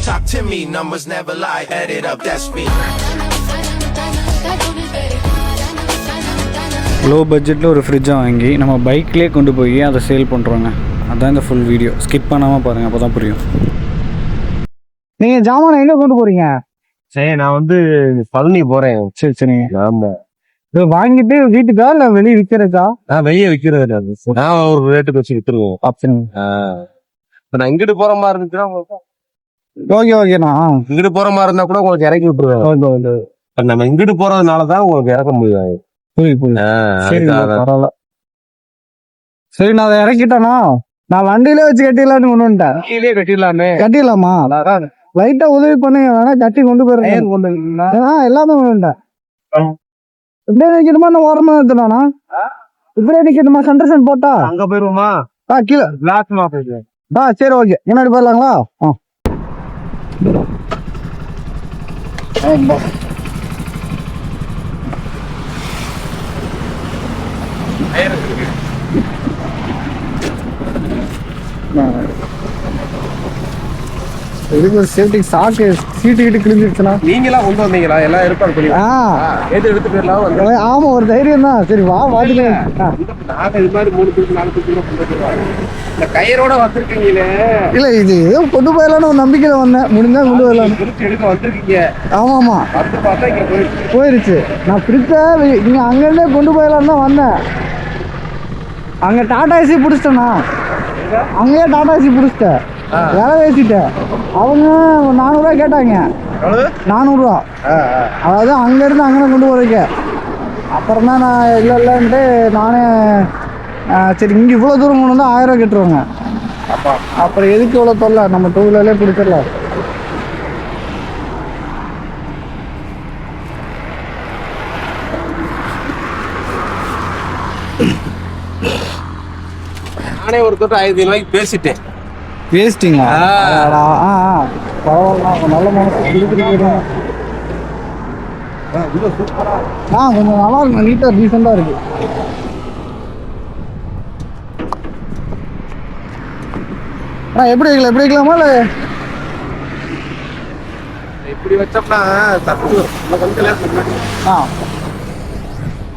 Talk to me, numbers never lie. Add it up, that's me. Low பட்ஜெட்டில் ஒரு ஃப்ரிட்ஜை வாங்கி நம்ம பைக்லேயே கொண்டு போய் அதை சேல் பண்ணுறோங்க. அதுதான் இந்த ஃபுல் வீடியோ, ஸ்கிப் பண்ணாமல் பாருங்கள், அப்போ தான் புரியும். நீங்கள் ஜாமான் எங்கே கொண்டு போகிறீங்க? சரி, நான் வந்து பழனி போகிறேன். சரி சரிங்க. ஆமாம், இது வாங்கிட்டு வீட்டுக்கா இல்லை வெளியே விற்கிறதா? வெளியே விற்கிறது. நான் ஒரு ரேட்டுக்கு வச்சு விற்றுருவோம். அப்படிங்க. இப்போ நான் இங்கிட்டு போகிற மாதிரி இருந்துச்சுன்னா ஓகே ஓகேண்ணா. இங்கிட்டு போகிற மாதிரி இருந்தால் கூட உங்களுக்கு இறக்கி விட்டுருவேன். இப்போ நம்ம இங்கிட்டு போகிறதுனால தான் உங்களுக்கு இறக்க முடியாது. சரி பரவாயில்ல. சரி, நான் அதை இறக்கிட்டேனா நான் வண்டியிலே வச்சு கட்டிடலான்னு கொண்டு வந்துட்டேன். கீழே கட்டிடலாமே. கட்டிடலாமா? லைட்டா உதவி பண்ணுங்க, வேணா கட்டி கொண்டு போயிருக்கேன். எல்லாமே கொண்டு வந்துட்டேன். இப்படியே நிக்கணுமா? நான் ஓரமா எடுத்துட்டானா? இப்படியே நிக்கணுமா? சென்டர்சன் போட்டா அங்க போயிருவோமா? கீழே லாஸ்ட்மா போயிடுவேன். சரி ஓகே. முன்னாடி போயிடலாங்களா? சேஃப்டி சாக்கு சீட்டு கிட்ட கிழிஞ்சிருச்சுனா நீங்களா கொண்டு வந்தீங்களா? எல்லாம் இருப்பாங்க. எடுத்து போயிடலாம். ஆமா, ஒரு தைரியம் தான். சரி வா வாடிக்கலாம். நாங்க இது மாதிரி 3 பேருக்கு 4 பேருக்கு கொண்டு போயிடுவாங்க. இந்த கயிறோட வந்திருக்கீங்களே. இல்ல, இது ஏதோ கொண்டு போயிடலான்னு ஒரு நம்பிக்கையில வந்தேன். முடிஞ்சா கொண்டு போயிடலாம். எடுக்க வந்திருக்கீங்க. ஆமாமா, வந்து பார்த்தா இங்க போயிருச்சு. நான் பிடிச்ச நீங்க அங்கிருந்தே கொண்டு போயிடலாம் தான் வந்தேன். அங்க டாடா ஏசி பிடிச்சிட்டேண்ணா. அங்கேயே டாடா ஏசி பிடிச்சிட்டேன், வேலை பேசிட்டேன். அவங்க 400 ரூபா கேட்டாங்க. 400 ரூபா. அதாவது அங்கேருந்து அங்கே கொண்டு போகிறதுக்கு. அப்புறம் தான் நான் இல்லைன்ட்டு நானே சரி இங்கே இவ்வளோ தூரம் கொண்டு வந்து 1000 ரூபா கேட்டுருவாங்க. அப்புறம் எதுக்கு இவ்வளோ தொல்லை, நம்ம 2 வீலர்லேயே பிடிச்சிடலாம். நானே ஒரு தொட்டு 1500 ரூபாய்க்கு பேசிட்டேன். பேசிட்டீங்களா? பரவாயில்ல, நல்ல மனசு கொடுத்துட்டு கொஞ்சம் நல்லா இருக்கு, நீட்டாக டீசெண்டாக இருக்கு. எப்படி வைக்கலாமா? இல்லை இப்படி வச்சோம்னா தப்பு.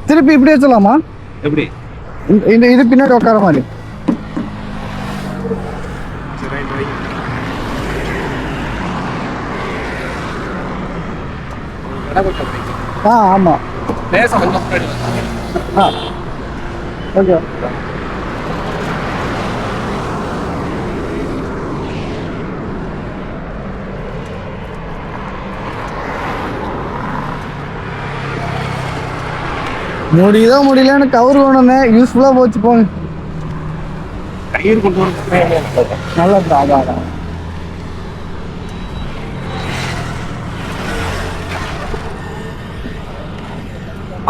திருப்பி இப்படி வச்சலாமா? எப்படி? இது பின்னாடி உட்கார மாதிரி. ஆமாம். ஓகே. முடியலன்னு கவர் கொண்டு யூஸ்ஃபுல்லாக போச்சு. போங்க, கயிறு கொண்டு வர நல்லா அதான்.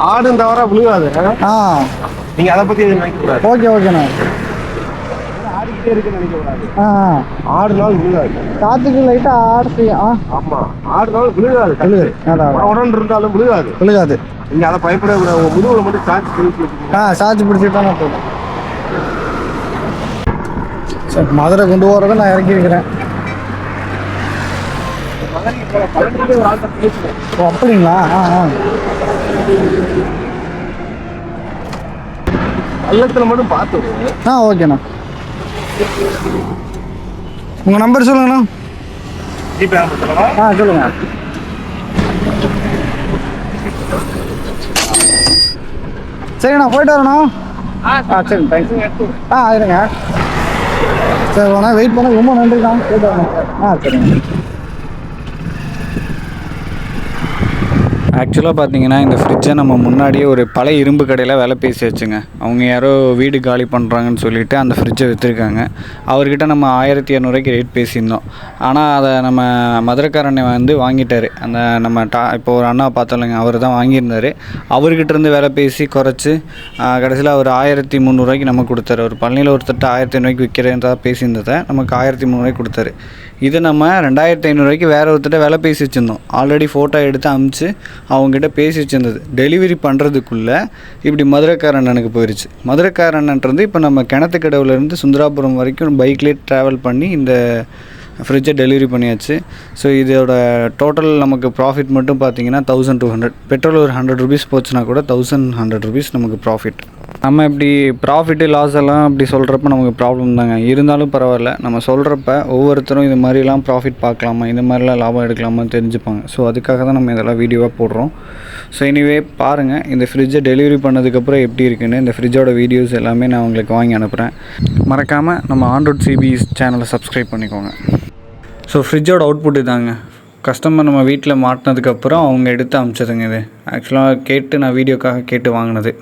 ஆடும் தவிர விழுகாது. நீங்க அதை பத்தி எதுவும் நினைக்க கூடாது. ஓகேண்ணா. ஆடிக்கிட்டே இருக்குன்னு நினைக்க கூடாது. ஆடுனாலும் விழுகாது. காத்துக்கு லைட்டா ஆடு செய்யும். ஆமா, ஆடுனாலும் விழுகாது. உடனே இருந்தாலும் விழுகாது. நீங்க அதை பயப்பட கூடாது. முதுகுல மட்டும் சார்ஜ் பிடிச்சிட்டானா போதும். சரி, மதுரை கொண்டு போறத நான் இறக்கி இருக்கிறேன். அப்படிங்களா? பள்ளத்துல மட்டும் பார்த்து. ஓகேண்ணா. உங்க நம்பர் சொல்லுங்கண்ணா. சொல்லுங்க. சரிண்ணா, போயிட்டு வரேண்ணா. சரி, தேங்க்ஸ். இருங்க. சரி, வேணா வெயிட் பண்ண. ரொம்ப நன்றிண்ணா. போயிட்டு வரேன். சரிங்க. ஆக்சுவலாக பார்த்தீங்கன்னா இந்த ஃப்ரிட்ஜை நம்ம முன்னாடியே ஒரு பழைய இரும்பு கடையில் வேலை பேசி வச்சுங்க. அவங்க யாரோ வீடு காலி பண்ணுறாங்கன்னு சொல்லிவிட்டு அந்த ஃப்ரிட்ஜை விற்றுருக்காங்க. அவர்கிட்ட நம்ம 1200 ரேட் பேசியிருந்தோம். ஆனால் அதை நம்ம மதுரைக்காரனை வந்து வாங்கிட்டார். அந்த நம்ம இப்போ ஒரு அண்ணா பார்த்தோம்லங்க, அவர் தான் வாங்கியிருந்தார். அவர்கிட்டருந்து வேலை பேசி குறைச்சி கடைசியில் அவர் 1300 நம்ம கொடுத்தாரு. ஒரு பழனியில் ஒருத்தட்ட 1500 விற்கிறேன்றா பேசியிருந்ததை நமக்கு 1300 கொடுத்தாரு. இது நம்ம 2500 வேறு ஒருத்தட்ட வேலை பேசி வச்சுருந்தோம். ஆல்ரெடி ஃபோட்டோ எடுத்து அனுப்பிச்சு அவங்ககிட்ட பேசி வச்சுருந்தது. டெலிவரி பண்ணுறதுக்குள்ளே இப்படி மதுரைக்காரண்ணனுக்கு போயிடுச்சு. மதுரைக்காரண்ணன்றது இப்போ நம்ம கிணத்துக்கடவுலேருந்து சுந்தராபுரம் வரைக்கும் பைக்லேயே ட்ராவல் பண்ணி இந்த ஃப்ரிட்ஜை டெலிவரி பண்ணியாச்சு. ஸோ இதோட டோட்டல் நமக்கு ப்ராஃபிட் மட்டும் பார்த்தீங்கன்னா 1200. பெட்ரோல் ஒரு 100 ருபீஸ் போச்சுன்னா கூட 1100 ருபீஸ் நமக்கு ப்ராஃபிட். நம்ம இப்படி ப்ராஃபிட்டு லாஸ் எல்லாம் அப்படி சொல்கிறப்ப நமக்கு ப்ராப்ளம் தாங்க. இருந்தாலும் பரவாயில்ல, நம்ம சொல்கிறப்ப ஒவ்வொருத்தரும் இது மாதிரிலாம் ப்ராஃபிட் பார்க்கலாமா, இந்த மாதிரிலாம் லாபம் எடுக்கலாமான்னு தெரிஞ்சுப்பாங்க. ஸோ அதுக்காக தான் நம்ம இதெல்லாம் வீடியோவாக போடுறோம். ஸோ எனிவே பாருங்கள், இந்த ஃப்ரிட்ஜை டெலிவரி பண்ணதுக்கப்புறம் எப்படி இருக்குன்னு இந்த ஃப்ரிட்ஜோட வீடியோஸ் எல்லாமே நான் உங்களுக்கு வாங்கி அனுப்புகிறேன். மறக்காமல் நம்ம ஆண்ட்ராய்ட் சிபிஎஸ் சேனலை சப்ஸ்கிரைப் பண்ணிக்கோங்க. ஸோ ஃப்ரிட்ஜோட அவுட்புட் இதாங்க. கஸ்டமர் நம்ம வீட்டில் மாட்டினதுக்கப்புறம் அவங்க எடுத்து அனுப்பிச்சதுங்க. இது ஆக்சுவலாக கேட்டு நான் வீடியோக்காக கேட்டு வாங்கினது.